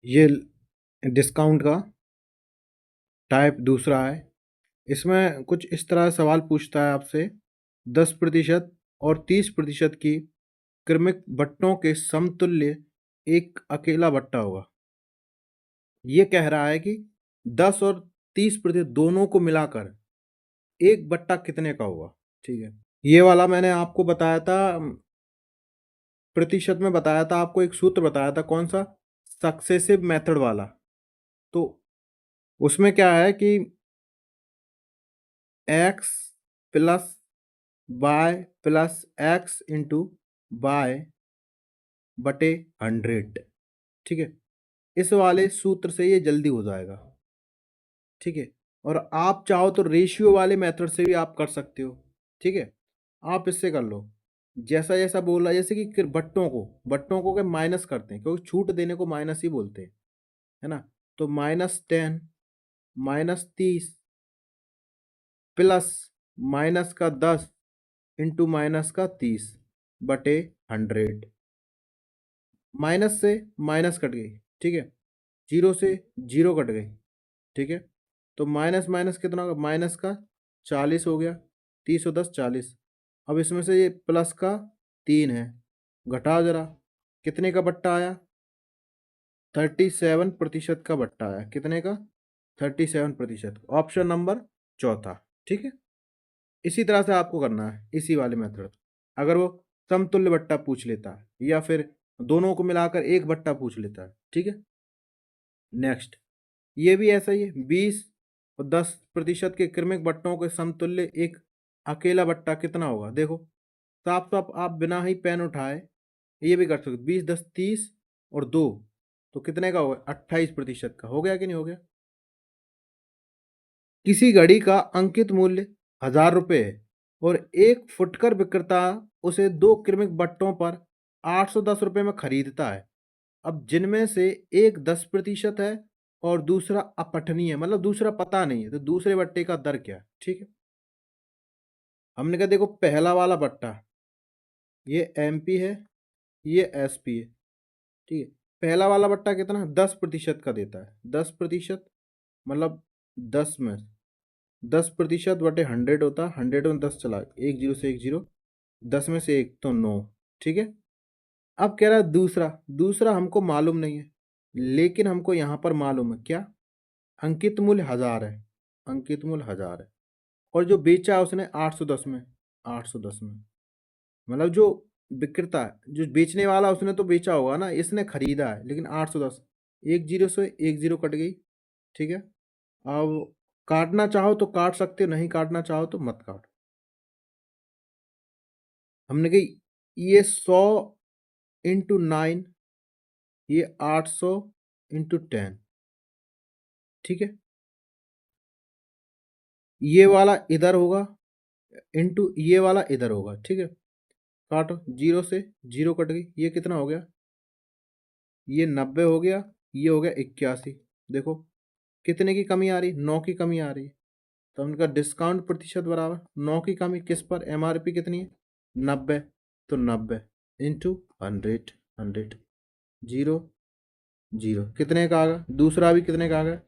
ये डिस्काउंट का टाइप दूसरा है। इसमें कुछ इस तरह सवाल पूछता है आपसे, 10% और 30% की क्रमिक बट्टों के समतुल्य एक अकेला बट्टा होगा। ये कह रहा है कि 10 और 30% दोनों को मिलाकर एक बट्टा कितने का होगा। ठीक है, ये वाला मैंने आपको बताया था, प्रतिशत में बताया था आपको, एक सूत्र बताया था, कौन सा, सक्सेसिव मेथड वाला। तो उसमें क्या है कि x plus y plus x into by बटे 100। ठीक है, इस वाले सूत्र से ये जल्दी हो जाएगा। ठीक है, और आप चाहो तो रेशियो वाले मेथड से भी आप कर सकते हो। ठीक है, आप इससे कर लो जैसा जैसा बोला, जैसे कि बट्टों को के माइनस करते हैं, क्योंकि छूट देने को माइनस ही बोलते हैं, है ना। तो -10 -30 प्लस -10 इंटू -30 बटे 100। माइनस से माइनस कट गई। ठीक है, जीरो से जीरो कट गई। ठीक है, तो माइनस माइनस कितना होगा, माइनस का 40 हो गया, 30 और 10 40। अब इसमें से ये प्लस का 3 है, घटाओ जरा, कितने का बट्टा आया, 37% का बट्टा आया। कितने का, 37%। ऑप्शन नंबर चौथा। ठीक है, इसी तरह से आपको करना है, इसी वाले मेथड। अगर वो समतुल्य बट्टा पूछ लेता है या फिर दोनों को मिलाकर एक बट्टा पूछ लेता है। ठीक है, नेक्स्ट, ये भी ऐसा ही है, 20 और 10% के क्रमिक बट्टों के समतुल्य एक अकेला बट्टा कितना होगा। देखो, साफ साफ आप बिना ही पेन उठाए ये भी कर सकते, 20 10 30 और 2, तो कितने का होगा, 28% का। हो गया कि नहीं हो गया। किसी घड़ी का अंकित मूल्य 1000 रुपये है और एक फुटकर विक्रेता उसे दो क्रमिक बट्टों पर 810 रुपये में खरीदता है। अब जिनमें से एक 10% है और दूसरा अपठनीय है, मतलब दूसरा पता नहीं है, तो दूसरे बट्टे का दर क्या है। ठीक है, हमने कहा देखो, पहला वाला बट्टा ये एमपी है, ये एसपी है। ठीक है, पहला वाला बट्टा कितना, 10% का देता है। 10% मतलब 10 में 10% बटे 100 होता है। 100 में 10 चला, एक जीरो से एक जीरो, 10 में से एक तो 9। ठीक है, अब कह रहा है दूसरा, दूसरा हमको मालूम नहीं है, लेकिन हमको यहाँ पर मालूम है क्या, अंकित मूल्य 1000 है, अंकित मूल्य 1000 है, और जो बेचा उसने 810 में, 810 में, मतलब जो विक्रेता है, जो बेचने वाला, उसने तो बेचा होगा ना, इसने खरीदा है, लेकिन 810, एक जीरो से एक जीरो कट गई। ठीक है, अब काटना चाहो तो काट सकते हो, नहीं काटना चाहो तो मत काटो। हमने कही ये 100 × 9, ये 800 × 10। ठीक है, ये वाला इधर होगा, इंटू ये वाला इधर होगा। ठीक है, काटो, जीरो से जीरो कट गई, ये कितना हो गया, ये 90 हो गया, ये हो गया 81। देखो कितने की कमी आ रही, 9 की कमी आ रही है। तो उनका डिस्काउंट प्रतिशत बराबर 9 की कमी किस पर, एमआरपी कितनी है, 90। तो 90 इंटू 100, 100, जीरो जीरो, कितने का आ गया, दूसरा भी कितने का आ गया,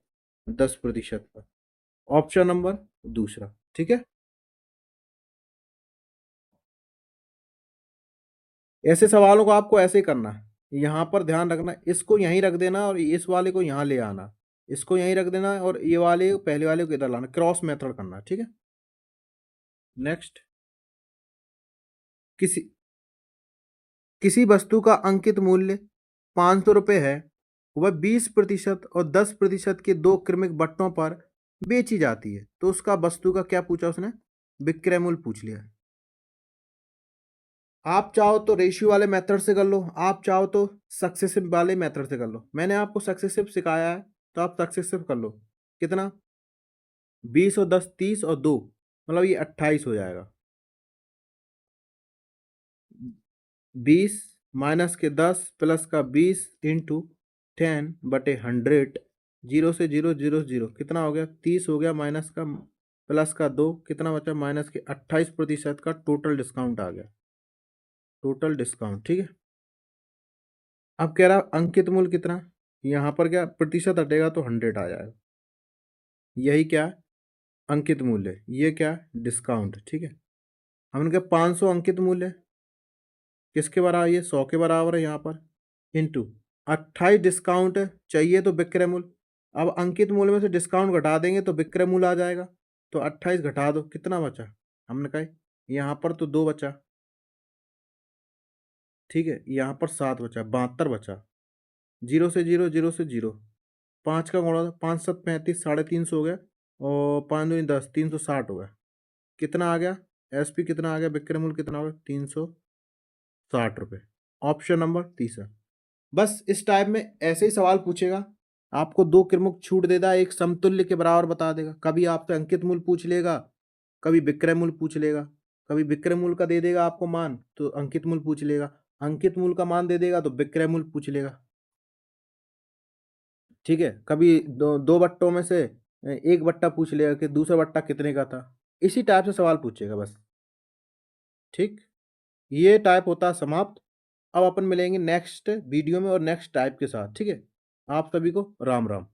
10% का। ऑप्शन नंबर दूसरा। ठीक है, ऐसे सवालों को आपको ऐसे ही करना है, यहाँ पर ध्यान रखना, इसको यहीं रख देना और इस वाले को यहाँ ले आना, इसको यहीं रख देना और ये वाले पहले वाले को इधर लाना, क्रॉस मेथड करना। ठीक है, नेक्स्ट, किसी किसी वस्तु का अंकित मूल्य 500 रुपये है, वह 20% और 10% के दो क्रमिक बट्टों पर बेची जाती है, तो उसका वस्तु का क्या पूछा उसने, विक्रय मूल्य पूछ लिया। आप चाहो तो रेशियो वाले मेथड से कर लो, आप चाहो तो सक्सेसिव वाले मेथड से कर लो। मैंने आपको सक्सेसिव सिखाया है, तो आप सक्सेसिव कर लो। कितना, 20 और 10 30 और 2, मतलब ये 28 हो जाएगा। 20 माइनस के 10 प्लस का 20 इंटू 10/100, जीरो से जीरो जीरो जीरो, कितना हो गया, 30 हो गया, माइनस का प्लस का 2, कितना बचा, माइनस के 28% का टोटल डिस्काउंट आ गया, टोटल डिस्काउंट। ठीक है, अब कह रहा अंकित मूल्य कितना, यहाँ पर क्या प्रतिशत हटेगा तो 100 आ जाएगा। यही क्या है? अंकित मूल्य। ये क्या है? डिस्काउंट। ठीक है, हमने क्या 500 अंकित मूल्य किसके बराबर? ये 100 के बराबर है यहाँ पर, इंटू 28 डिस्काउंट चाहिए तो विक्रय मूल्य। अब अंकित मूल्य में से डिस्काउंट घटा देंगे तो विक्रय मूल्य आ जाएगा। तो 28 घटा दो, कितना बचा? हमने कहा यहाँ पर तो 2 बचा, ठीक है, यहाँ पर 7 बचा, 72 बचा। जीरो से जीरो, जीरो से जीरो, 5 का गुणा, 5 7 35, 350 हो गया, और 5 दूनी 10, 360 हो गया। कितना आ गया? एसपी कितना आ गया? विक्रय मूल्य कितना हो गया? 360 रुपये। ऑप्शन नंबर तीसरा। बस इस टाइप में ऐसे ही सवाल पूछेगा, आपको 2 क्रमुक छूट देगा, एक समतुल्य के बराबर बता देगा। कभी आपसे अंकित मूल्य पूछ लेगा, कभी विक्रय मूल्य पूछ लेगा। कभी विक्रय मूल्य का दे देगा आपको मान तो अंकित मूल्य पूछ लेगा, अंकित मूल्य का मान दे देगा तो विक्रय मूल्य पूछ लेगा। ठीक है, कभी दो बट्टों में से एक बट्टा पूछ लेगा कि दूसरा बट्टा कितने का था। इसी टाइप से सवाल पूछेगा बस। ठीक, ये टाइप होता है समाप्त। अब अपन मिलेंगे नेक्स्ट वीडियो में और नेक्स्ट टाइप के साथ। ठीक है, आप सभी को राम राम।